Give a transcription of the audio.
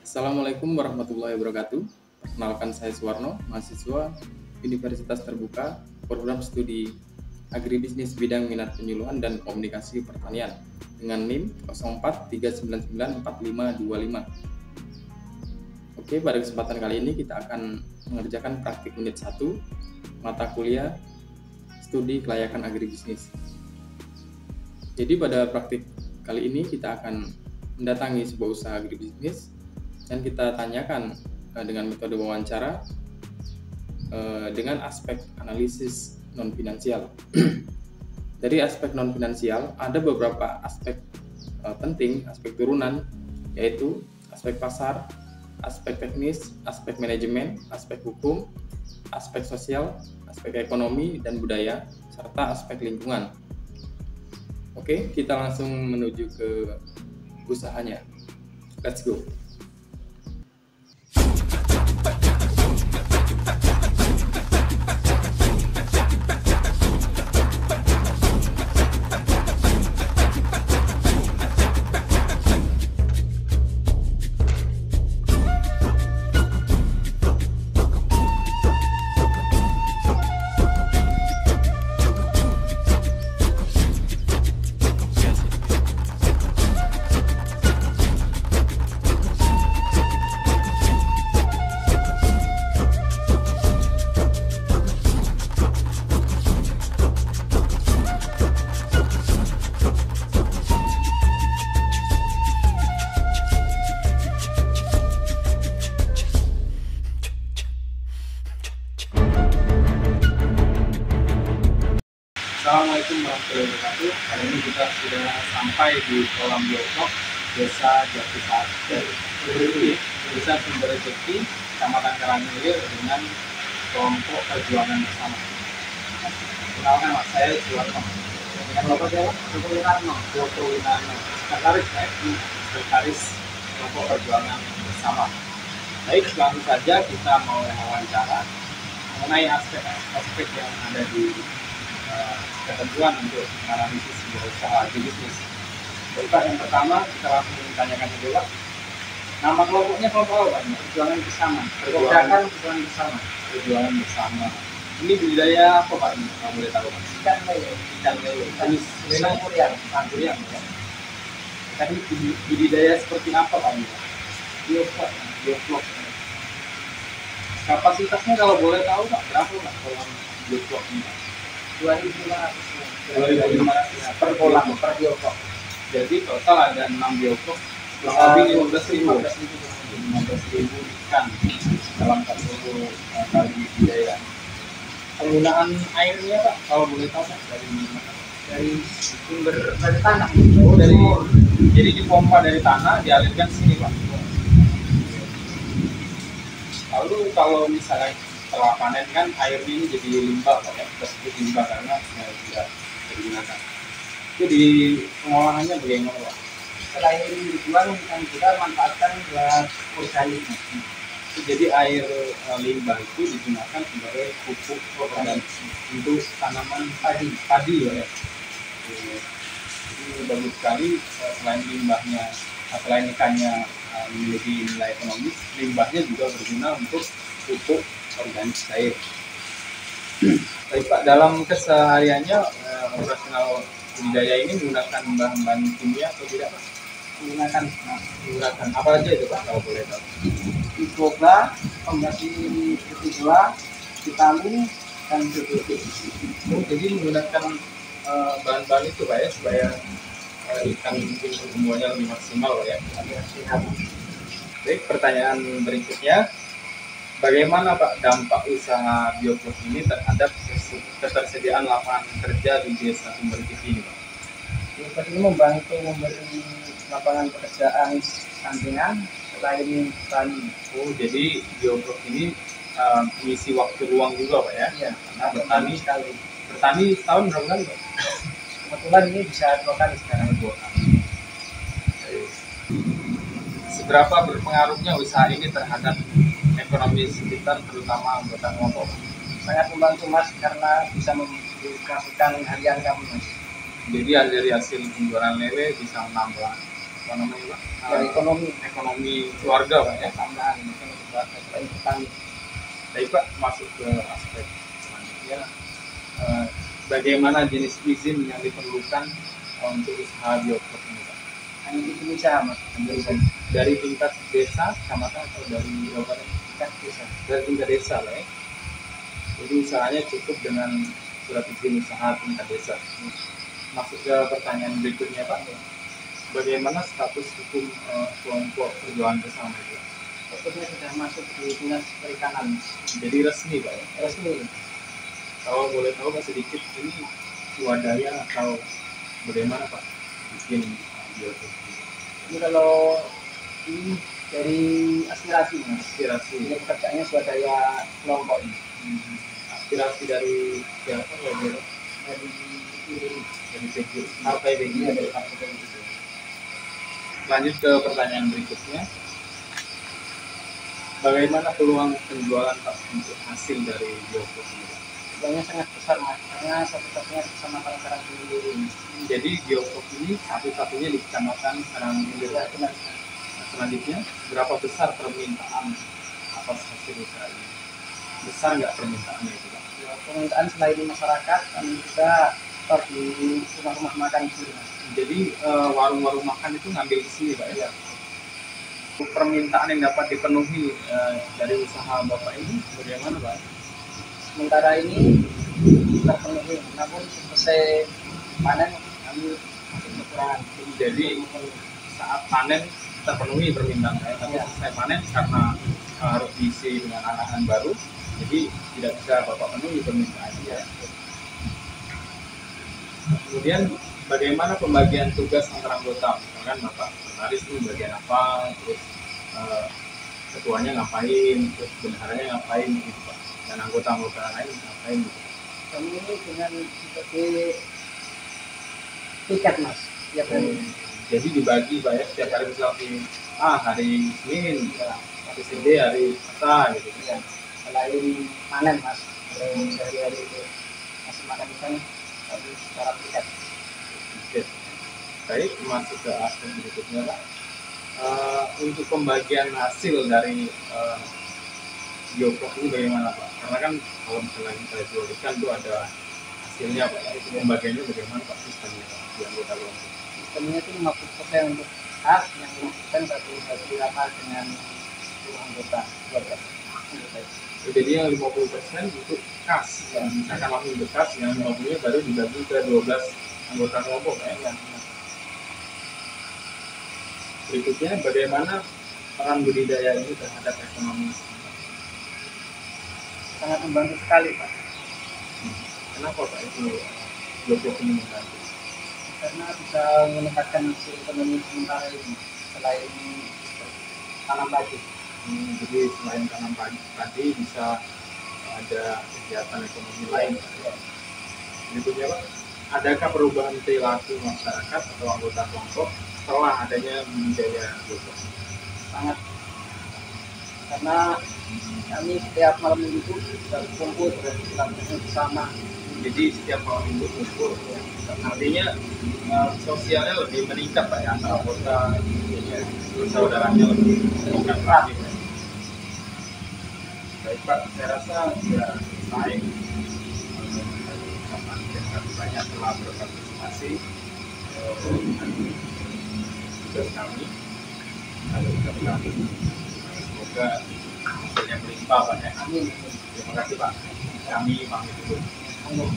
Assalamualaikum warahmatullahi wabarakatuh. Perkenalkan saya Suwarno, mahasiswa Universitas Terbuka, program studi Agribisnis bidang minat penyuluhan dan komunikasi pertanian dengan NIM 0439945525. Oke, pada kesempatan kali ini kita akan mengerjakan praktik unit 1 mata kuliah studi kelayakan agribisnis. Jadi pada praktik kali ini kita akan mendatangi sebuah usaha agribisnis dan kita tanyakan dengan metode wawancara dengan aspek analisis non-finansial. Dari aspek non-finansial ada beberapa aspek penting, aspek turunan, yaitu aspek pasar, aspek teknis, aspek manajemen, aspek hukum, aspek sosial, aspek ekonomi dan budaya, serta aspek lingkungan. Oke, kita langsung menuju ke usahanya. Let's go. Assalamualaikum warahmatullahi wabarakatuh. Kali ini kita sudah sampai di kolam biotop Desa Jatisari, Desa Sumber Rezeki, Kecamatan Karanghilir dengan kelompok perjuangan bersama. Kenalkan Mas, saya Suwarno. Dengan Bapak siapa? Dr. Winarno. Sekretaris kelompok perjuangan bersama. Baik, langsung saja kita mau wawancara mengenai aspek-aspek yang ada di ketentuan untuk menganalisis sebuah usaha agribisnis. Baik, yang pertama kita langsung tanyakan dulu, Pak. Nama kelompoknya kelompok apa? Perjuangan bersama. Perjuangan bersama. Perjuangan bersama. Ini budidaya apa, Pak? Kalau boleh tahu, Pak? Ikan lele. Sangkuriang, ya. Tadi budidaya seperti apa, Pak? Bioflok. Kapasitasnya kalau boleh tahu, Pak, berapa, Pak? Kolam bioflok ini? 2.500 per kolam per bioflok. Jadi total ada 6 bioflok, kurang lebih 15.000 ikan dalam satu kali budidaya. Penggunaan airnya, Pak, kalau boleh tahu, Pak, dari sumber dari tanah. Oh, jadi dipompa dari tanah dialirkan sini, Pak. Lalu kalau misalnya setelah panen kan airnya ini jadi limbah, Pak, ya, tersebut limbah karena tidak digunakan. Itu di pengolahannya bagaimana, Pak? Selain dijual, kita manfaatkan buat organik. Jadi air limbah itu digunakan sebagai pupuk organik untuk tanaman padi, ya. Jadi bagus sekali. Selain limbahnya, selain ikannya memiliki nilai ekonomis, limbahnya juga berguna untuk pupuk organik cair. Baik, Pak, dalam kesehariannya operasional budidaya ini menggunakan bahan-bahan kimia atau tidak, Pak? Menggunakan Apa aja itu, Pak, kalau boleh tahu? Iboga, pengganti gula, vitamin, dan BBB. Jadi menggunakan bahan-bahan itu, Pak, ya, supaya ikan mungkin pertumbuhannya lebih maksimal, Pak, ya. Baik, pertanyaan berikutnya. Bagaimana, Pak, dampak usaha bioflok ini terhadap ketersediaan lapangan kerja di Desa Sumber Rezeki ini, Pak? Bioflok ini membantu memberi lapangan pekerjaan sampingan selain tani. Oh, jadi bioflok ini mengisi waktu luang juga, Pak, ya? Iya, Karena bertani setahun berapa kali, Pak? Kebetulan ini bisa 2 kali sekarang. 2 kali. Seberapa berpengaruhnya usaha ini terhadap ekonomi sekitar, terutama anggota kelompok? Sangat membantu, Mas, karena bisa memasukan harian kami, Mas. Jadi dari hasil penjualan lele bisa menambah apa namanya Pak? Ya, Ekonomi keluarga Pak ya. tambahan ekonomi keluarga selain petani. Baik Pak, masuk ke aspek selanjutnya. Bagaimana jenis izin yang diperlukan untuk usaha biokop ini Pak? Hanya di Indonesia mas, Dari tingkat desa, kecamatan atau dari kabupaten? tingkat desa. Dari tingkat desa Pak ya. Jadi usahanya cukup dengan surat izin usaha tingkat desa. Masuk ke pertanyaan berikutnya Pak. Bagaimana status hukum kelompok perjuangan bersama itu? Maksudnya sudah masuk di dinas perikanan. Jadi resmi Pak ya? Resmi. Kalau boleh tahu Pak sedikit, ini swadaya atau bagaimana Pak bikin biokop? Ini kalau ini dari aspirasi mas. Aspirasi. Ini pekerjaannya swadaya kelompok ini. Aspirasi dari siapa ya Bro? Dari Dari PG, partai PG. ini dari partai itu. Lanjut ke pertanyaan berikutnya. Bagaimana peluang penjualan Pak untuk hasil dari biokop ini? Sebenarnya sangat besar mas, karena satu-satunya di kecamatan Karanghilir ini. Jadi biokop ini satu-satunya di kecamatan Karanghilir. Ya, benar. Selanjutnya, berapa besar permintaan atas hasil usaha ini? Besar nggak permintaannya itu Pak? Ya, permintaan selain masyarakat, kami juga store di rumah-rumah makan di sini mas. Jadi warung-warung makan itu ngambil di sini Pak ya? Permintaan yang dapat dipenuhi dari usaha Bapak ini bagaimana Pak? Sementara ini terpenuhi, namun selesai panen kami masih kekurangan. Jadi saat panen terpenuhi permintaan saya, tapi Ya. selesai panen karena harus diisi dengan anakan baru, jadi tidak bisa Bapak penuhi permintaan ya. Kemudian bagaimana pembagian tugas antara anggota? Misalkan Bapak sekretaris itu bagian apa, terus ketuanya ngapain, terus bendaharanya ngapain gitu Pak, dan anggota-anggota lain ngapain gitu. Kami ini dengan sebagai tiket mas, tiap hari. Jadi dibagi Pak ya, setiap hari misalnya hari Senin, hari Senin, hari Selasa gitu. Ya, selain panen mas, sehari-hari itu masih makan ikan, tapi secara tiket. Oke. Baik, masuk ke aspek berikutnya Pak. Untuk pembagian hasil dari biokop ini bagaimana Pak? Karena kan kalau misalnya kita jual ikan itu ada hasilnya Pak ya. Itu pembagiannya bagaimana Pak sistemnya Pak di anggota kelompok? Sistemnya itu 50% untuk khas, yang 50% bagi rata dengan seluruh anggota keluarga. Jadi yang 50% itu kas, yang misalkan langsung bekas, yang 50-nya baru dibagi ke 12 anggota kelompok ya. Berikutnya, bagaimana peran budidaya ini terhadap ekonomi? Sangat membantu sekali Pak, Kenapa Pak itu biokop ini membantu? karena bisa meningkatkan hasil ekonomi sementara ini selain tanam padi. Jadi selain tanam padi bisa ada kegiatan ekonomi lain. Berikutnya Pak, adakah perubahan perilaku masyarakat atau anggota kelompok setelah adanya budidaya biokop? Sangat, karena kami setiap malam minggu itu berkumpul bersama. Jadi setiap malam minggu kumpul, artinya sosialnya lebih meningkat Pak ya, antara anggota saudaranya lebih meningkat lagi Pak. Baik Pak, saya rasa sudah selesai. Terima kasih banyak telah berpartisipasi dengan tugas kami. Semoga hasilnya berlimpah Pak ya. Amin. Terima kasih Pak. Kami pamit dulu. Amin.